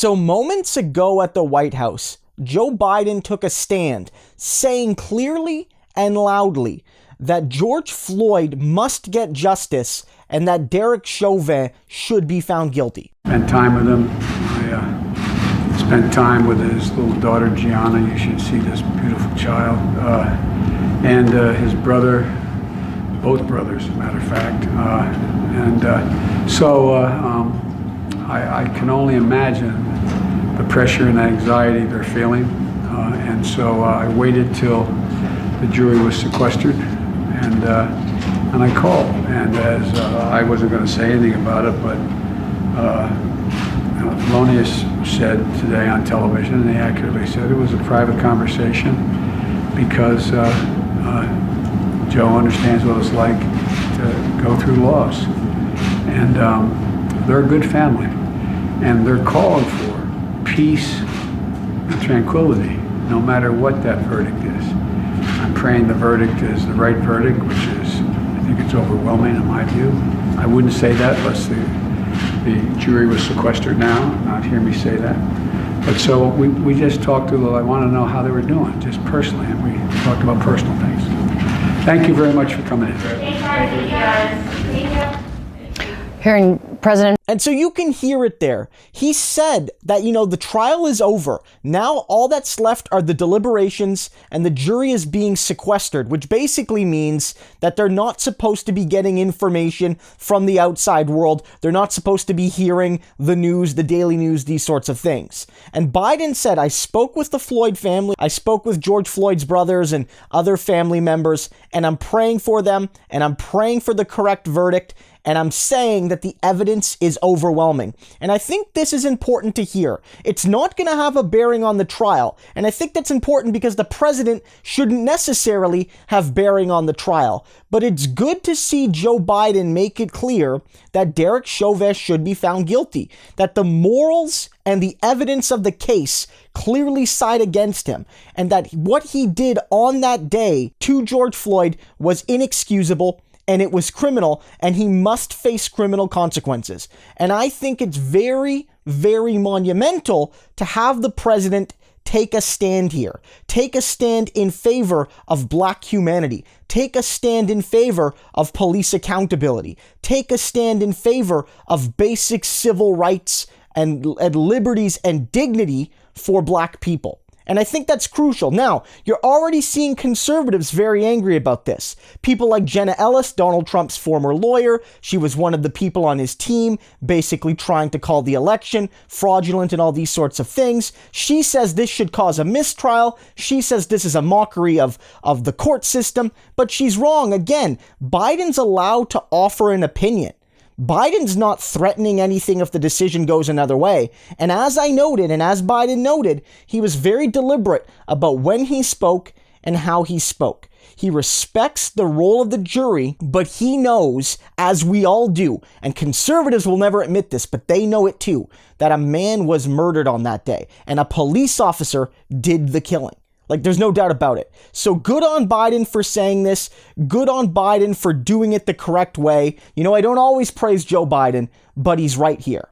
So moments ago at the White House, Joe Biden took a stand, saying clearly and loudly that George Floyd must get justice and that Derek Chauvin should be found guilty. Spent time with him. I spent time with his little daughter, Gianna. You should see this beautiful child. And his brother, both brothers, as a matter of fact. I can only imagine the pressure and anxiety they're feeling. And so I waited till the jury was sequestered, and I called. And as I wasn't going to say anything about it, but Thelonious said today on television, and he accurately said it was a private conversation because Joe understands what it's like to go through loss. And they're a good family, and they're calling for peace and tranquility, no matter what that verdict is. I'm praying the verdict is the right verdict, which is, I think it's overwhelming in my view. I wouldn't say that unless the jury was sequestered now, not hear me say that. But so we just talked to them. I want to know how they were doing, just personally, and we talked about personal things. Thank you very much for coming in. Thank you, guys. Thank you. Hearing President. And so you can hear it there. He said that, the trial is over. Now all that's left are the deliberations, and the jury is being sequestered, which basically means that they're not supposed to be getting information from the outside world. They're not supposed to be hearing the news, the daily news, these sorts of things. And Biden said, I spoke with the Floyd family. I spoke with George Floyd's brothers and other family members, and I'm praying for them, and I'm praying for the correct verdict. And I'm saying that the evidence is overwhelming. And I think this is important to hear. It's not going to have a bearing on the trial. And I think that's important because the president shouldn't necessarily have bearing on the trial. But it's good to see Joe Biden make it clear that Derek Chauvin should be found guilty, that the morals and the evidence of the case clearly side against him, and that what he did on that day to George Floyd was inexcusable, and it was criminal, and he must face criminal consequences. And I think it's very, very monumental to have the president take a stand here. Take a stand in favor of Black humanity. Take a stand in favor of police accountability. Take a stand in favor of basic civil rights and liberties and dignity for Black people. And I think that's crucial. Now, you're already seeing conservatives very angry about this. People like Jenna Ellis, Donald Trump's former lawyer, she was one of the people on his team, basically trying to call the election fraudulent and all these sorts of things. She says this should cause a mistrial. She says this is a mockery of the court system, but she's wrong. Again, Biden's allowed to offer an opinion. Biden's not threatening anything if the decision goes another way. And as I noted, and as Biden noted, he was very deliberate about when he spoke and how he spoke. He respects the role of the jury, but he knows, as we all do, and conservatives will never admit this, but they know it too, that a man was murdered on that day, and a police officer did the killing. There's no doubt about it. So good on Biden for saying this. Good on Biden for doing it the correct way. I don't always praise Joe Biden, but he's right here.